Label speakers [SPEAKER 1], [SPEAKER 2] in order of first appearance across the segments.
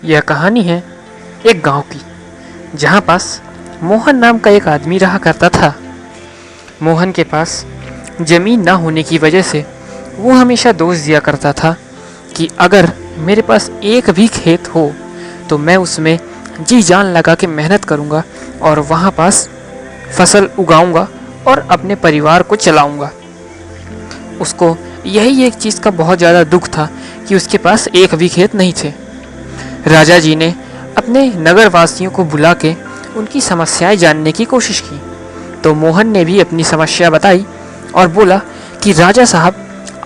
[SPEAKER 1] यह कहानी है एक गांव की, जहां पास मोहन नाम का एक आदमी रहा करता था। मोहन के पास ज़मीन ना होने की वजह से वो हमेशा दोष दिया करता था कि अगर मेरे पास एक भी खेत हो तो मैं उसमें जी जान लगा के मेहनत करूँगा और वहाँ पास फसल उगाऊँगा और अपने परिवार को चलाऊँगा। उसको यही एक चीज़ का बहुत ज़्यादा दुख था कि उसके पास एक भी खेत नहीं थे। राजा जी ने अपने नगर वासियों को बुला के उनकी समस्याएं जानने की कोशिश की, तो मोहन ने भी अपनी समस्या बताई और बोला कि राजा साहब,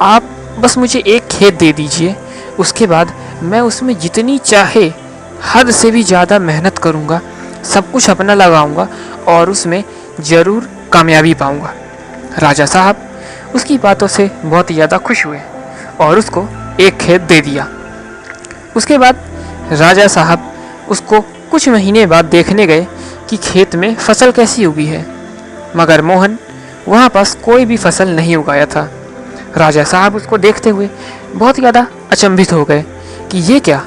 [SPEAKER 1] आप बस मुझे एक खेत दे दीजिए, उसके बाद मैं उसमें जितनी चाहे हद से भी ज़्यादा मेहनत करूँगा, सब कुछ अपना लगाऊँगा और उसमें ज़रूर कामयाबी पाऊँगा। राजा साहब उसकी बातों से बहुत ज़्यादा खुश हुए और उसको एक खेत दे दिया। उसके बाद राजा साहब उसको कुछ महीने बाद देखने गए कि खेत में फसल कैसी उगी है, मगर मोहन वहाँ पास कोई भी फसल नहीं उगाया था। राजा साहब उसको देखते हुए बहुत ज़्यादा अचंभित हो गए कि ये क्या,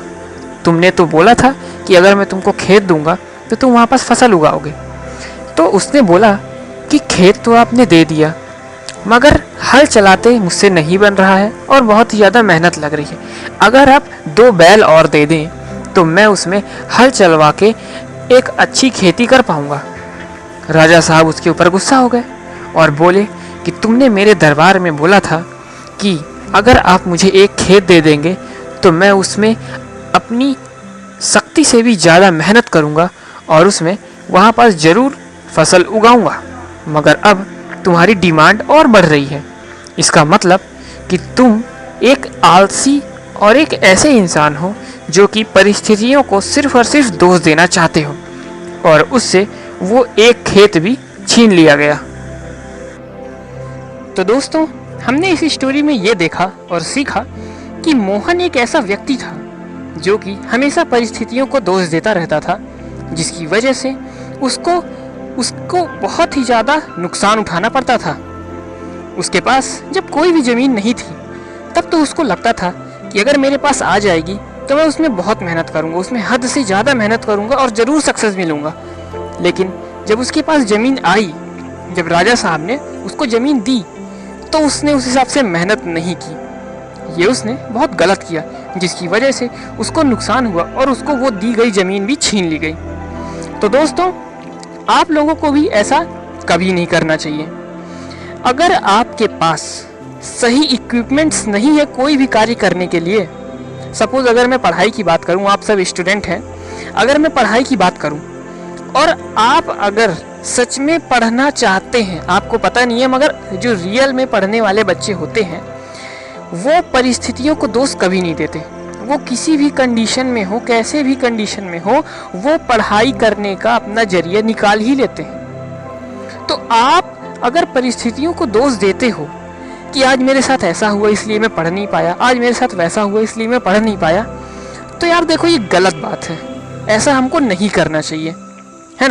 [SPEAKER 1] तुमने तो बोला था कि अगर मैं तुमको खेत दूंगा तो तुम वहाँ पास फसल उगाओगे। तो उसने बोला कि खेत तो आपने दे दिया, मगर हल चलाते मुझसे नहीं बन रहा है और बहुत ही ज़्यादा मेहनत लग रही है। अगर आप 2 बैल और दे दें तो मैं उसमें हल चलवा के एक अच्छी खेती कर पाऊँगा। राजा साहब उसके ऊपर गुस्सा हो गए और बोले कि तुमने मेरे दरबार में बोला था कि अगर आप मुझे एक खेत दे देंगे तो मैं उसमें अपनी शक्ति से भी ज़्यादा मेहनत करूँगा और उसमें वहाँ पर ज़रूर फसल उगाऊँगा, मगर अब तुम्हारी डिमांड और बढ़ रही है। इसका मतलब कि तुम एक आलसी और एक ऐसे इंसान हो जो कि परिस्थितियों को सिर्फ और सिर्फ दोष देना चाहते हो, और उससे वो एक खेत भी छीन लिया गया। तो दोस्तों, हमने इस स्टोरी में ये देखा और सीखा कि मोहन एक ऐसा व्यक्ति था जो कि हमेशा परिस्थितियों को दोष देता रहता था, जिसकी वजह से उसको बहुत ही ज़्यादा नुकसान उठाना पड़ता था। उसके पास जब कोई भी ज़मीन नहीं थी तब तो उसको लगता था कि अगर मेरे पास आ जाएगी तो मैं उसमें बहुत मेहनत करूँगा, उसमें हद से ज़्यादा मेहनत करूँगा और ज़रूर सक्सेस मिलूँगा। लेकिन जब उसके पास ज़मीन आई, जब राजा साहब ने उसको ज़मीन दी, तो उसने उस हिसाब से मेहनत नहीं की। ये उसने बहुत गलत किया, जिसकी वजह से उसको नुकसान हुआ और उसको वो दी गई ज़मीन भी छीन ली गई। तो दोस्तों, आप लोगों को भी ऐसा कभी नहीं करना चाहिए। अगर आपके पास सही इक्विपमेंट्स नहीं है कोई भी कार्य करने के लिए, सपोज़ अगर मैं पढ़ाई की बात करूं, आप सब स्टूडेंट हैं, अगर मैं पढ़ाई की बात करूं और आप अगर सच में पढ़ना चाहते हैं, आपको पता नहीं है, मगर जो रियल में पढ़ने वाले बच्चे होते हैं वो परिस्थितियों को दोष कभी नहीं देते। वो किसी भी कंडीशन में हो, कैसे भी कंडीशन में हो, वो पढ़ाई करने का अपना जरिया निकाल ही लेते हैं। तो आप अगर परिस्थितियों को दोष देते हो कि आज मेरे साथ ऐसा हुआ इसलिए मैं पढ़ नहीं पाया, आज मेरे साथ वैसा हुआ इसलिए मैं पढ़ नहीं पाया, तो यार देखो, ये गलत बात है। ऐसा हमको नहीं करना चाहिए।